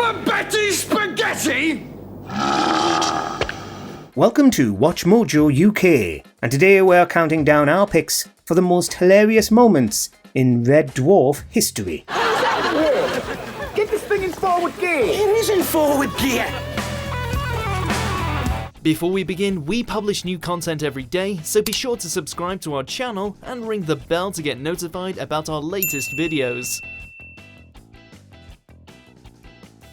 Another Betty Spaghetti? Welcome to WatchMojo UK, and today we're counting down our picks for the most hilarious moments in Red Dwarf history. How's that work? Get this thing in forward gear. It is in forward gear. Before we begin, we publish new content every day, so be sure to subscribe to our channel and ring the bell to get notified about our latest videos.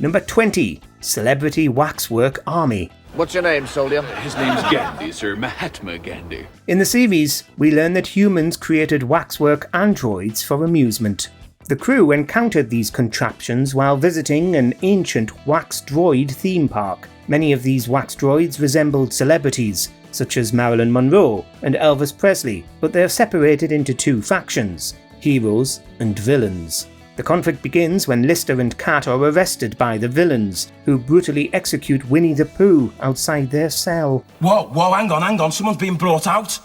Number 20. Celebrity Waxwork Army. What's your name, soldier? His name's Gandhi, sir. Mahatma Gandhi. In the series, we learn that humans created waxwork androids for amusement. The crew encountered these contraptions while visiting an ancient wax droid theme park. Many of these wax droids resembled celebrities, such as Marilyn Monroe and Elvis Presley, but they are separated into two factions, heroes and villains. The conflict begins when Lister and Cat are arrested by the villains, who brutally execute Winnie the Pooh outside their cell. Whoa, hang on, someone's being brought out.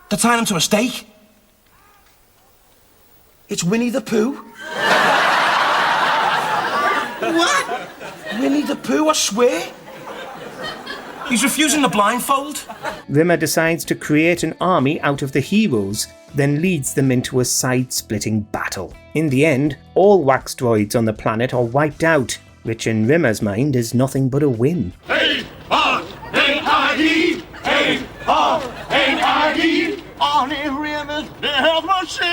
They're tying him to a stake. It's Winnie the Pooh? What? Winnie the Pooh, I swear. He's refusing the blindfold. Rimmer decides to create an army out of the heroes, then leads them into a side-splitting battle. In the end, all wax droids on the planet are wiped out, which in Rimmer's mind is nothing but a win. A-R-N-I-E! A-R-N-I-E! On a Rimmer's death machine!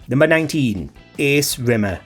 Number 19. Ace Rimmer.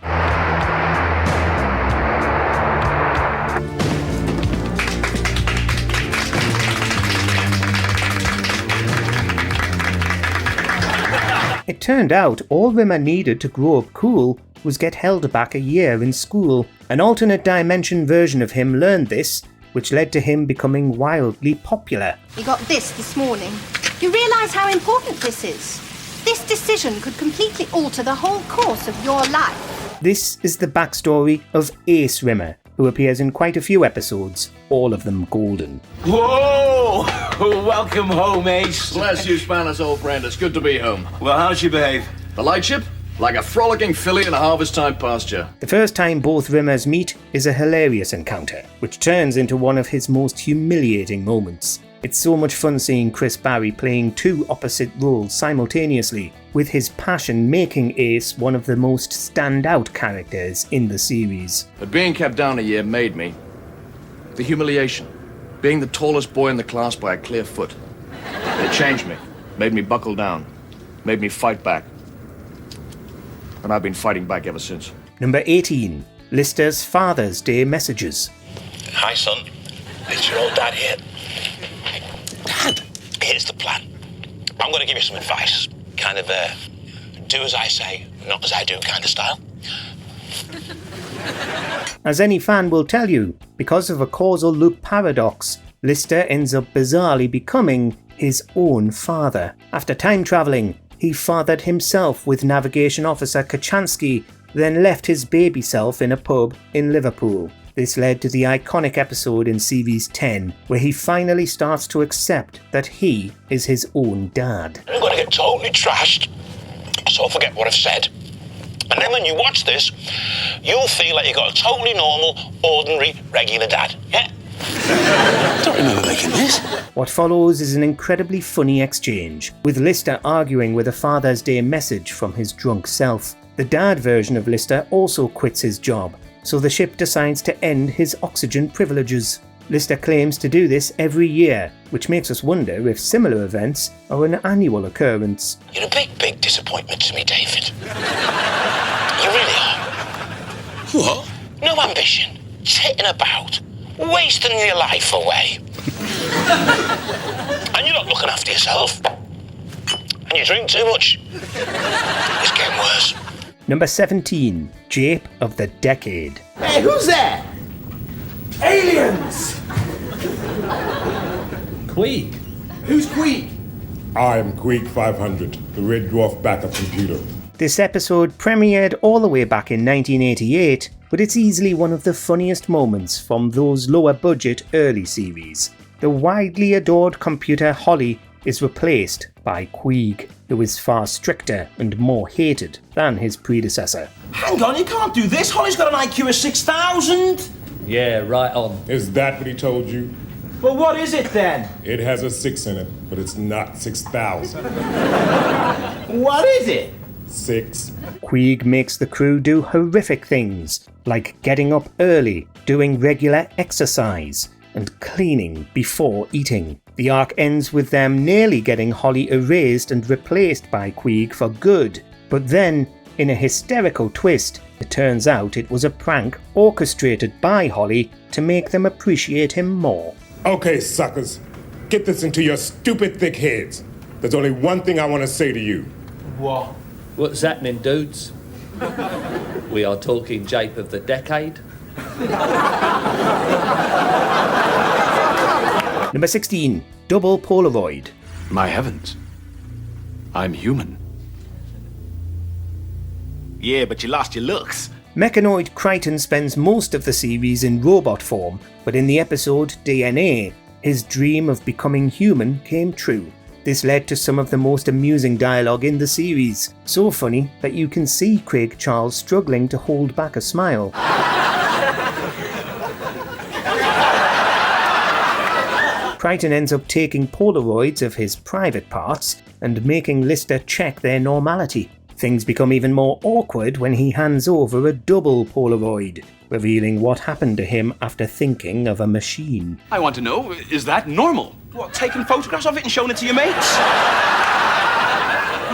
It turned out all Rimmer needed to grow up cool was get held back a year in school. An alternate dimension version of him learned this, which led to him becoming wildly popular. You got this morning. You realise how important this is? This decision could completely alter the whole course of your life. This is the backstory of Ace Rimmer, who appears in quite a few episodes, all of them golden. Whoa! Welcome home, Ace. Bless you, Spanish old friend. It's good to be home. Well, how'd she behave? The lightship? Like a frolicking filly in a harvest-time pasture. The first time both Rimmers meet is a hilarious encounter, which turns into one of his most humiliating moments. It's so much fun seeing Chris Barry playing two opposite roles simultaneously, with his passion making Ace one of the most standout characters in the series. But being kept down a year made me. The humiliation. Being the tallest boy in the class by a clear foot. It changed me. Made me buckle down. Made me fight back. And I've been fighting back ever since. Number 18. Lister's Father's Day Messages. Hi, son. It's your old dad here. Dad? Here's the plan. I'm going to give you some advice. Kind of do as I say, not as I do kind of style. As any fan will tell you, because of a causal loop paradox, Lister ends up bizarrely becoming his own father. After time travelling, he fathered himself with Navigation Officer Kachansky, then left his baby self in a pub in Liverpool. This led to the iconic episode in Series 10, where he finally starts to accept that he is his own dad. I'm going to get totally trashed, so I'll forget what I've said. And then when you watch this, you'll feel like you've got a totally normal, ordinary, regular dad. Yeah? I don't remember making this. What follows is an incredibly funny exchange, with Lister arguing with a Father's Day message from his drunk self. The dad version of Lister also quits his job, so the ship decides to end his oxygen privileges. Lister claims to do this every year, which makes us wonder if similar events are an annual occurrence. You're a big disappointment to me, David. You really are. What? No ambition, sitting about, wasting your life away. And you're not looking after yourself. And you drink too much. It's getting worse. Number 17. Jape of the Decade. Hey, who's there? Aliens! Queeg. Who's Queeg? I'm Queeg 500, the Red Dwarf backup computer. This episode premiered all the way back in 1988, but it's easily one of the funniest moments from those lower budget early series. The widely adored computer Holly is replaced by Queeg, who is far stricter and more hated than his predecessor. Hang on, you can't do this. Holly's got an IQ of 6,000. Yeah, right on. Is that what he told you? Well, what is it then? It has a 6 in it, but it's not 6,000. What is it? 6. Queeg makes the crew do horrific things, like getting up early, doing regular exercise, and cleaning before eating. The arc ends with them nearly getting Holly erased and replaced by Queeg for good. But then, in a hysterical twist, it turns out it was a prank orchestrated by Holly to make them appreciate him more. Okay, suckers. Get this into your stupid thick heads. There's only one thing I want to say to you. What? What's happening, dudes? We are talking jape of the decade. Number 16. Double Polaroid. My heavens. I'm human. Yeah, but you lost your looks. Mechanoid Kryten spends most of the series in robot form, but in the episode DNA, his dream of becoming human came true. This led to some of the most amusing dialogue in the series, so funny that you can see Craig Charles struggling to hold back a smile. Kryten ends up taking Polaroids of his private parts and making Lister check their normality. Things become even more awkward when he hands over a double Polaroid, revealing what happened to him after thinking of a machine. I want to know, is that normal? What, taking photographs of it and showing it to your mates?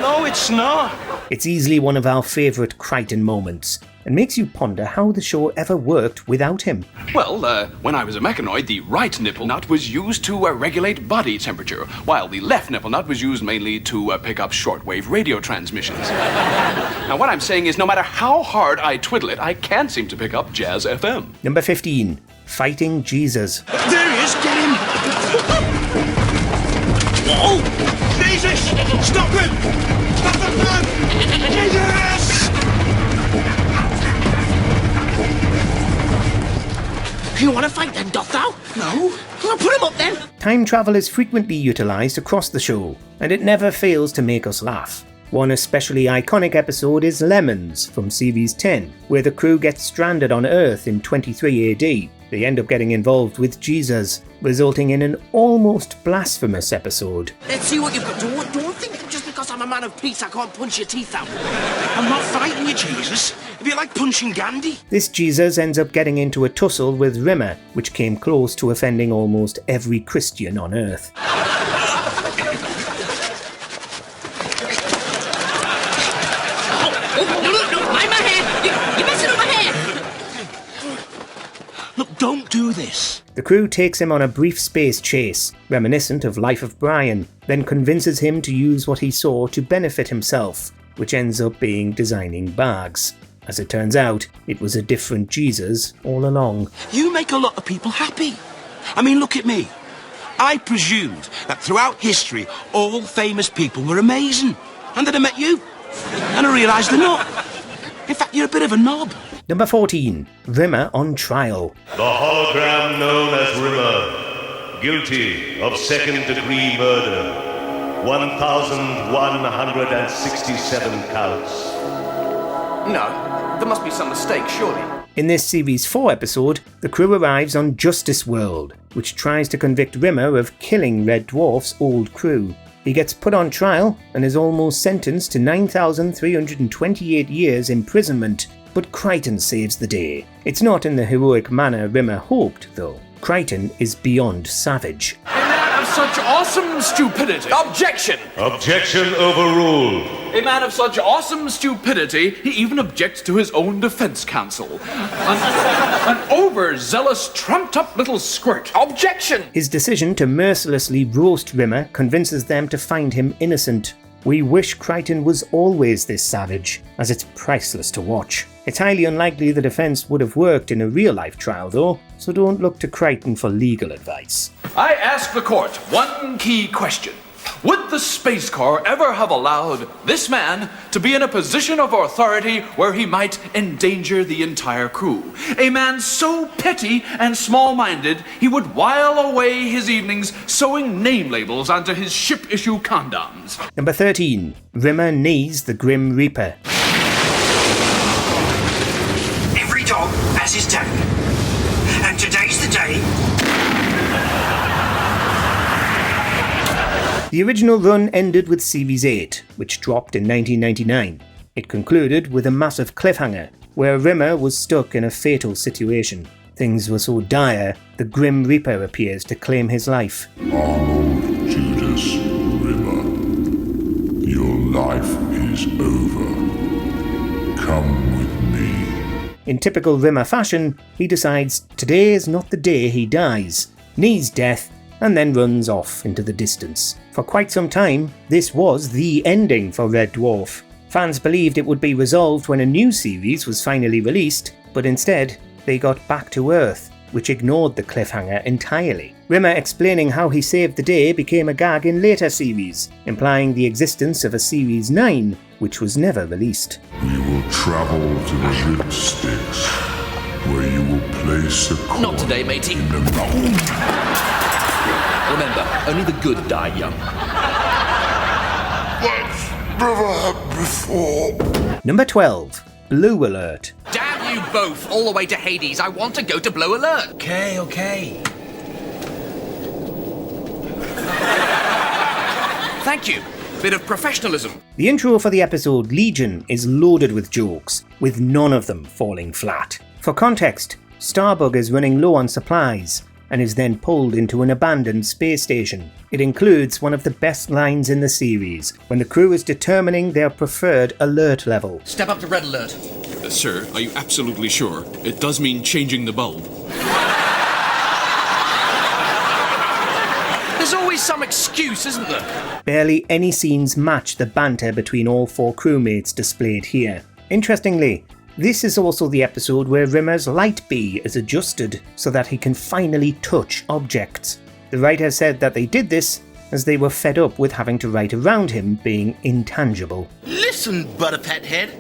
No, it's not. It's easily one of our favourite Kryten moments, and makes you ponder how the show ever worked without him. Well, when I was a mechanoid, the right nipple nut was used to regulate body temperature, while the left nipple nut was used mainly to pick up shortwave radio transmissions. Now, what I'm saying is, no matter how hard I twiddle it, I can't seem to pick up Jazz FM. Number 15. Fighting Jesus. There he is, get him! Whoa! Jesus! Stop him! Stop the man! Jesus! You want to fight then, doth thou? No. Well, put him up then. Time travel is frequently utilised across the show, and it never fails to make us laugh. One especially iconic episode is Lemons from Series 10, where the crew gets stranded on Earth in 23 AD. They end up getting involved with Jesus, resulting in an almost blasphemous episode. Let's see what you've got. Don't think that just because I'm a man of peace I can't punch your teeth out. I'm not fighting you, Jesus. If you like punching Gandhi. This Jesus ends up getting into a tussle with Rimmer, which came close to offending almost every Christian on Earth. Look, don't do this. The crew takes him on a brief space chase, reminiscent of Life of Brian, then convinces him to use what he saw to benefit himself, which ends up being designing bags. As it turns out, it was a different Jesus all along. You make a lot of people happy. I mean, look at me. I presumed that throughout history, all famous people were amazing. And then I met you. And I realised they're not. In fact, you're a bit of a knob. Number 14. Rimmer on trial. The hologram known as Rimmer, guilty of second-degree murder, 1,167 counts. No, there must be some mistake, surely. In this Series 4 episode, the crew arrives on Justice World, which tries to convict Rimmer of killing Red Dwarf's old crew. He gets put on trial and is almost sentenced to 9,328 years imprisonment, but Kryten saves the day. It's not in the heroic manner Rimmer hoped, though. Kryten is beyond savage. A man of such awesome stupidity. Objection! Objection overruled. A man of such awesome stupidity, he even objects to his own defense counsel. An overzealous, trumped-up little squirt. Objection! His decision to mercilessly roast Rimmer convinces them to find him innocent. We wish Kryten was always this savage, as it's priceless to watch. It's highly unlikely the defence would have worked in a real-life trial, though, so don't look to Kryten for legal advice. I ask the court one key question. would the Space Corps ever have allowed this man to be in a position of authority where he might endanger the entire crew? A man so petty and small-minded, he would while away his evenings sewing name labels onto his ship-issue condoms. Number 13. Rimmer knees the Grim Reaper. Every dog has his day, and today's the day. The original run ended with Series 8, which dropped in 1999. It concluded with a massive cliffhanger, where Rimmer was stuck in a fatal situation. Things were so dire, the Grim Reaper appears to claim his life. Arnold Judas Rimmer, your life is over. Come with me. In typical Rimmer fashion, he decides today is not the day he dies, knees death, and then runs off into the distance. For quite some time, this was the ending for Red Dwarf. Fans believed it would be resolved when a new series was finally released, but instead, they got back to Earth, which ignored the cliffhanger entirely. Rimmer explaining how he saved the day became a gag in later series, implying the existence of a Series 9, which was never released. We will travel to the Ripsticks, where you will place a coin. Not today, matey. In the mountain. Remember, only the good die young. That's never happened before. Number 12. Blue Alert. Damn you both, all the way to Hades. I want to go to Blue Alert. Okay. Thank you. Bit of professionalism. The intro for the episode Legion is loaded with jokes, with none of them falling flat. For context, Starbug is running low on supplies, and is then pulled into an abandoned space station. It includes one of the best lines in the series, when the crew is determining their preferred alert level. Step up to red alert. Sir, are you absolutely sure? It does mean changing the bulb. There's always some excuse, isn't there? Barely any scenes match the banter between all four crewmates displayed here. Interestingly, this is also the episode where Rimmer's light bee is adjusted so that he can finally touch objects. The writer said that they did this as they were fed up with having to write around him being intangible. Listen, Butterpet Head.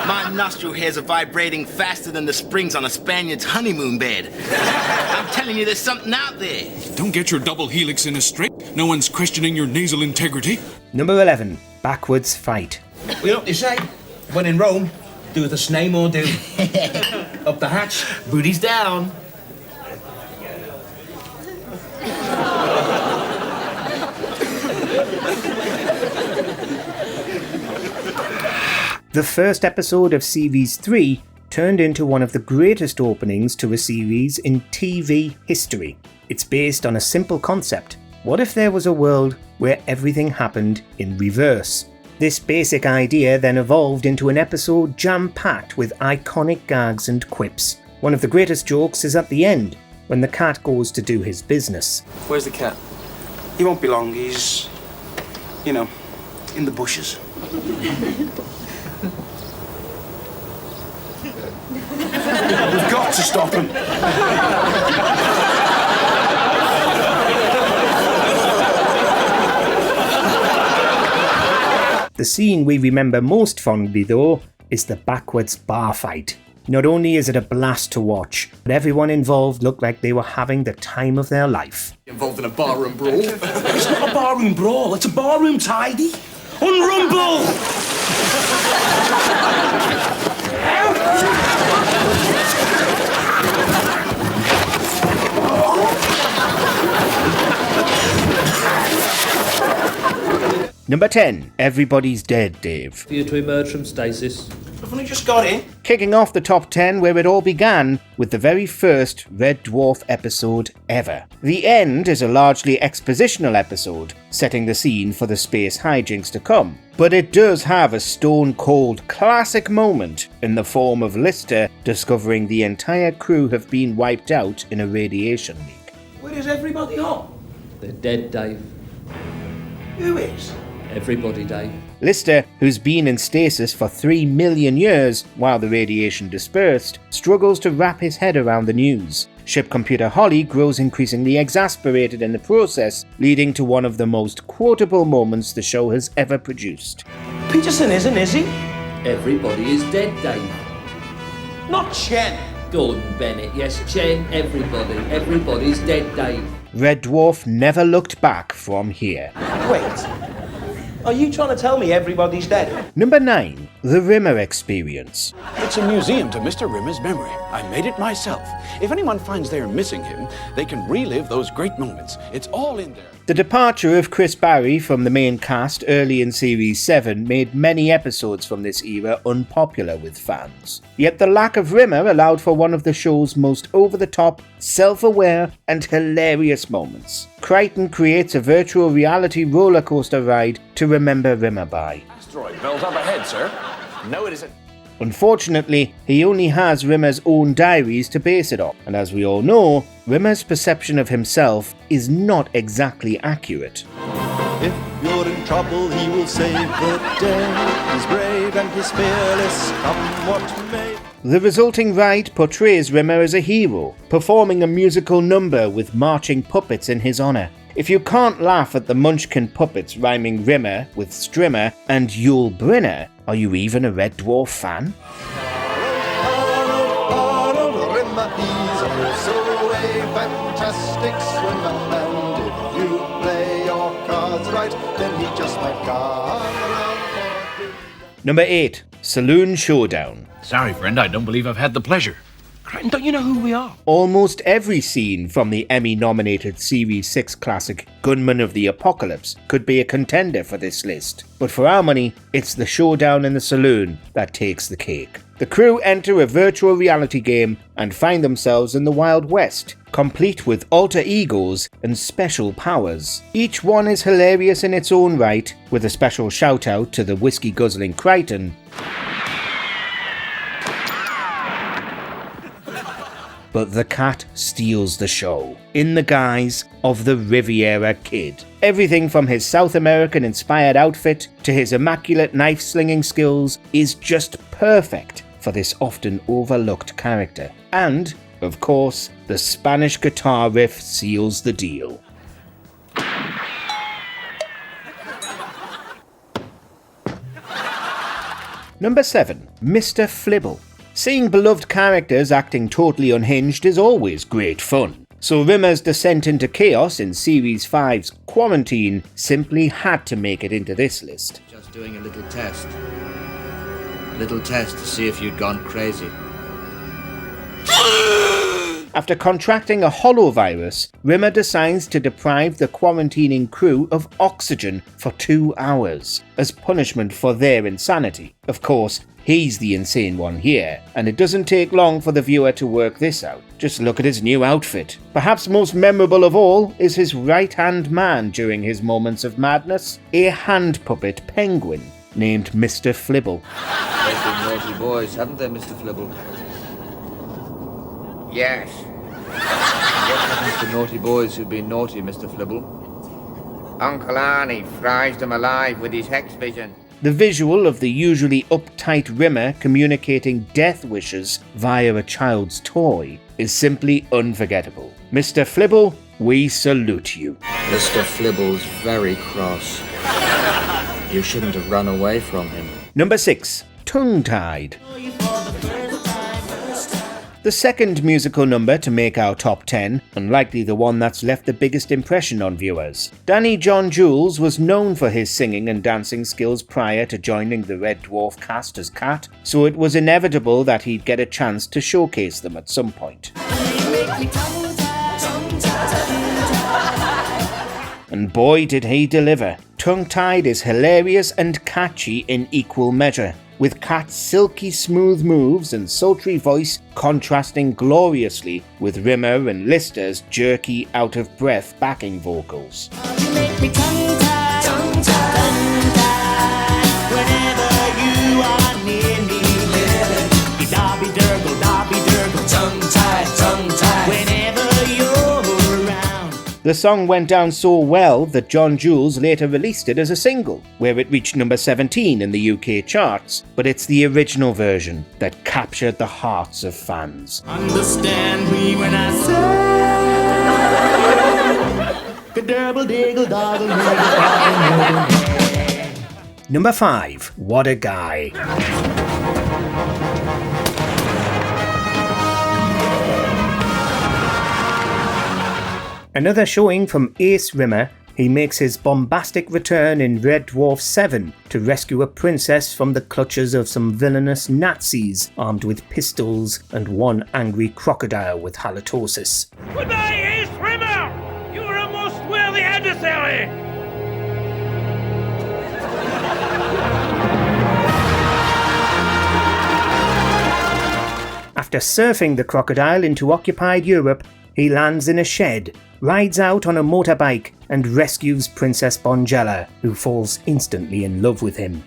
My nostril hairs are vibrating faster than the springs on a Spaniard's honeymoon bed. I'm telling you, there's something out there. Don't get your double helix in a straight. No one's questioning your nasal integrity. Number 11. Backwards Fight. You know what they say? When in Rome, do as the snake or do. Up the hatch, booties down. The first episode of Series 3 turned into one of the greatest openings to a series in TV history. It's based on a simple concept. What if there was a world where everything happened in reverse? This basic idea then evolved into an episode jam-packed with iconic gags and quips. One of the greatest jokes is at the end, when the cat goes to do his business. Where's the cat? He won't be long, he's, you know, in the bushes. We've got to stop him. The scene we remember most fondly, though, is the backwards bar fight. Not only is it a blast to watch, but everyone involved looked like they were having the time of their life. Involved in a barroom brawl. It's not a barroom brawl, it's a barroom tidy. Unrumble! Number 10. Everybody's Dead, Dave. For you to emerge from stasis. I've only just got in. Kicking off the top 10 where it all began with the very first Red Dwarf episode ever. The end is a largely expositional episode, setting the scene for the space hijinks to come. But it does have a stone-cold classic moment in the form of Lister discovering the entire crew have been wiped out in a radiation leak. Where is everybody on? They're dead, Dave. Who is? Everybody, Dave. Lister, who's been in stasis for 3 million years while the radiation dispersed, struggles to wrap his head around the news. Ship computer Holly grows increasingly exasperated in the process, leading to one of the most quotable moments the show has ever produced. Peterson isn't, is he? Everybody is dead, Dave. Not Chen. Gordon Bennett, yes, Chen, everybody. Everybody's dead, Dave. Red Dwarf never looked back from here. Wait. Are you trying to tell me everybody's dead? Number 9. The Rimmer Experience. It's a museum to Mr. Rimmer's memory. I made it myself. If anyone finds they're missing him, they can relive those great moments. It's all in there. The departure of Chris Barry from the main cast early in Series 7 made many episodes from this era unpopular with fans. Yet the lack of Rimmer allowed for one of the show's most over-the-top, self-aware and hilarious moments. Kryten creates a virtual reality roller coaster ride to remember Rimmer by. Asteroid belt up ahead, sir. No, it isn't. Unfortunately, he only has Rimmer's own diaries to base it on, and as we all know, Rimmer's perception of himself is not exactly accurate. If you're in trouble, he will save the day. He's brave and he's fearless, come what may. The resulting ride portrays Rimmer as a hero, performing a musical number with marching puppets in his honour. If you can't laugh at the Munchkin puppets rhyming Rimmer with Strimmer and Yul Brynner, are you even a Red Dwarf fan? Arnold Rimmer, he's also a fantastic swimmer, and if you play your cards right, then he just might come around. Number 8. Saloon Showdown. Sorry, friend, I don't believe I've had the pleasure. Kryten, don't you know who we are? Almost every scene from the Emmy-nominated Series 6 classic Gunmen of the Apocalypse could be a contender for this list, but for our money, it's the showdown in the saloon that takes the cake. The crew enter a virtual reality game and find themselves in the Wild West, complete with alter egos and special powers. Each one is hilarious in its own right, with a special shout out to the whiskey-guzzling Kryten. But the cat steals the show, in the guise of the Riviera Kid. Everything from his South American-inspired outfit to his immaculate knife-slinging skills is just perfect for this often overlooked character. And, of course, the Spanish guitar riff seals the deal. Number 7. Mr. Flibble. Seeing beloved characters acting totally unhinged is always great fun, so Rimmer's descent into chaos in Series 5's Quarantine simply had to make it into this list. Just doing a little test. A little test to see if you'd gone crazy. After contracting a holovirus, Rimmer decides to deprive the quarantining crew of oxygen for 2 hours, as punishment for their insanity. Of course, he's the insane one here, and it doesn't take long for the viewer to work this out. Just look at his new outfit. Perhaps most memorable of all is his right-hand man during his moments of madness, a hand puppet penguin named Mr. Flibble. They've been naughty boys, haven't they, Mr. Flibble? Yes. What happens to naughty boys who've been naughty, Mr. Flibble? Uncle Arnie fries them alive with his hex vision. The visual of the usually uptight Rimmer communicating death wishes via a child's toy is simply unforgettable. Mr. Flibble, we salute you. Mr. Flibble's very cross. You shouldn't have run away from him. Number 6. Tongue-Tied. The second musical number to make our top 10, and likely the one that's left the biggest impression on viewers. Danny John Jules was known for his singing and dancing skills prior to joining the Red Dwarf cast as Cat, so it was inevitable that he'd get a chance to showcase them at some point. And boy did he deliver. Tongue-Tied is hilarious and catchy in equal measure, with Cat's silky smooth moves and sultry voice contrasting gloriously with Rimmer and Lister's jerky, out-of-breath backing vocals. You make me tongue-tied, tongue-tied, tongue-tied. Whenever you are near me, dobby-durgle, tongue-tied, tongue-tied. Whenever you're around. The song went down so well that John Jules later released it as a single, where it reached number 17 in the UK charts, but it's the original version that captured the hearts of fans. Understand me when I say Number 5. What a Guy. Another showing from Ace Rimmer, he makes his bombastic return in Red Dwarf 7 to rescue a princess from the clutches of some villainous Nazis armed with pistols and one angry crocodile with halitosis. Goodbye, Ace Rimmer! You are a most worthy adversary! After surfing the crocodile into occupied Europe, he lands in a shed, rides out on a motorbike and rescues Princess Bongella, who falls instantly in love with him.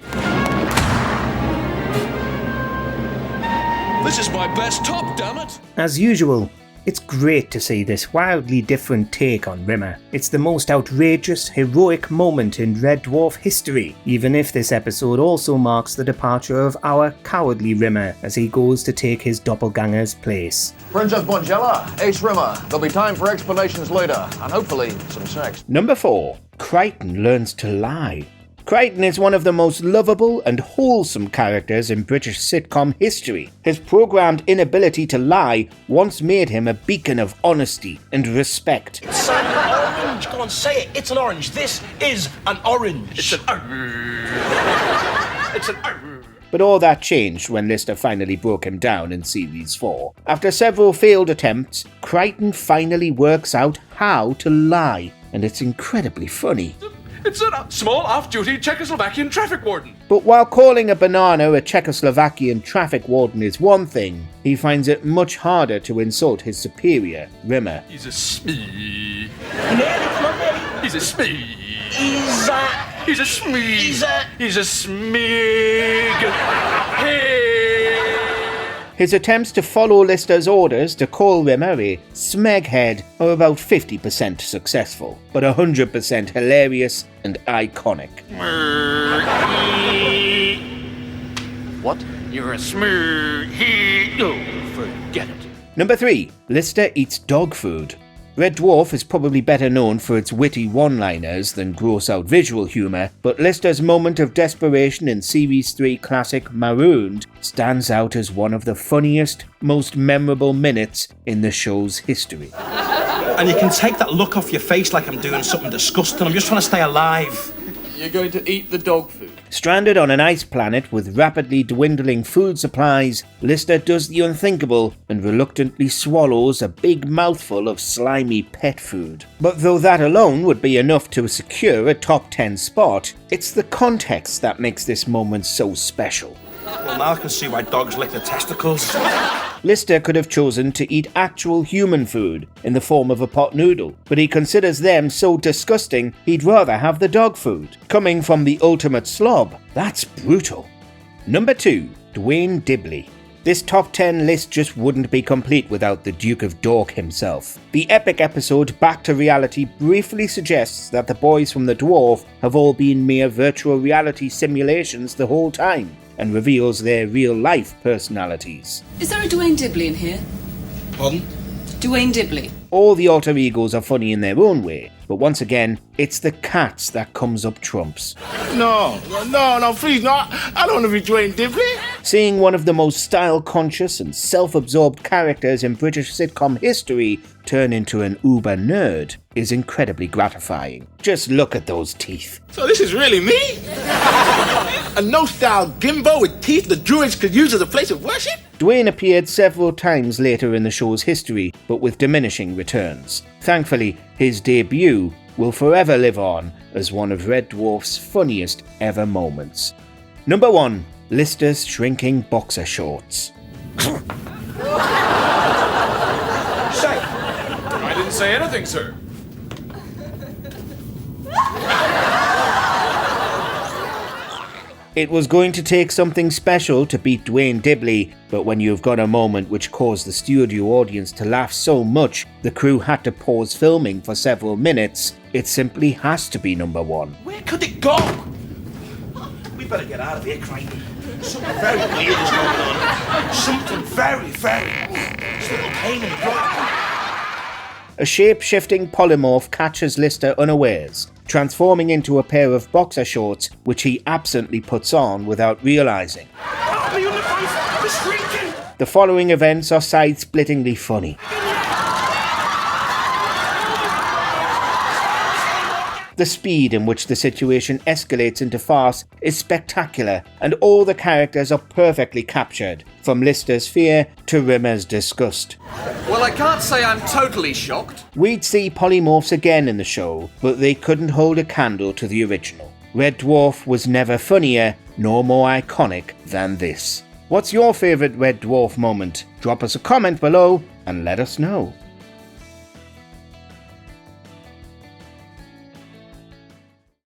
This is my best top, damn it! As usual, it's great to see this wildly different take on Rimmer. It's the most outrageous, heroic moment in Red Dwarf history, even if this episode also marks the departure of our cowardly Rimmer as he goes to take his doppelganger's place. Princess Bongella, Ace Rimmer. There'll be time for explanations later, and hopefully some sex. Number 4. Kryten learns to lie. Kryten is one of the most lovable and wholesome characters in British sitcom history. His programmed inability to lie once made him a beacon of honesty and respect. It's an orange. Go on, say it. It's an orange. This is an orange. It's an It's an But all that changed when Lister finally broke him down in Series 4. After several failed attempts, Kryten finally works out how to lie, and it's incredibly funny. It's a small off-duty Czechoslovakian traffic warden. But while calling a banana a Czechoslovakian traffic warden is one thing, he finds it much harder to insult his superior, Rimmer. He's a smee. He's a smee. He's a... He's a smee. He's a smig. Hey. His attempts to follow Lister's orders to call Rimmer a smeghead are about 50% successful, but 100% hilarious and iconic. What? You're a smee. Oh, forget it. Number 3. Lister eats dog food. Red Dwarf is probably better known for its witty one-liners than gross-out visual humour, but Lister's moment of desperation in Series 3 classic Marooned stands out as one of the funniest, most memorable minutes in the show's history. And you can take that look off your face like I'm doing something disgusting. I'm just trying to stay alive. You're going to eat the dog food. Stranded on an ice planet with rapidly dwindling food supplies, Lister does the unthinkable and reluctantly swallows a big mouthful of slimy pet food. But though that alone would be enough to secure a top 10 spot, it's the context that makes this moment so special. Well, now I can see why dogs lick their testicles. Lister could have chosen to eat actual human food in the form of a pot noodle, but he considers them so disgusting he'd rather have the dog food. Coming from the ultimate slob, that's brutal. Number 2. Dwayne Dibbley. This top 10 list just wouldn't be complete without the Duke of Dork himself. The epic episode Back to Reality briefly suggests that the boys from the Dwarf have all been mere virtual reality simulations the whole time, and reveals their real-life personalities. Is there a Dwayne Dibbley in here? Pardon? Dwayne Dibbley. All the alter egos are funny in their own way, but once again, it's the cats that comes up trumps. No, please, no. I don't want to be Dwayne Dibbley. Seeing one of the most style-conscious and self-absorbed characters in British sitcom history turn into an uber nerd is incredibly gratifying. Just look at those teeth. So this is really me? A no-style gimbo with teeth the Druids could use as a place of worship? Dwayne appeared several times later in the show's history, but with diminishing returns. Thankfully, his debut will forever live on as one of Red Dwarf's funniest ever moments. Number 1. Lister's shrinking boxer shorts. I didn't say anything, sir. It was going to take something special to beat Dwayne Dibbley, but when you've got a moment which caused the studio audience to laugh so much the crew had to pause filming for several minutes, it simply has to be number one. Where could it go? We better get out of here, Kryten. Something very weird is going on. Something very, it's a little pain in the butt. A shape-shifting polymorph catches Lister unawares, transforming into a pair of boxer shorts which he absently puts on without realising. The following events are side-splittingly funny. The speed in which the situation escalates into farce is spectacular, and all the characters are perfectly captured, from Lister's fear to Rimmer's disgust. Well, I can't say I'm totally shocked. We'd see polymorphs again in the show, but they couldn't hold a candle to the original. Red Dwarf was never funnier nor more iconic than this. What's your favourite Red Dwarf moment? Drop us a comment below and let us know.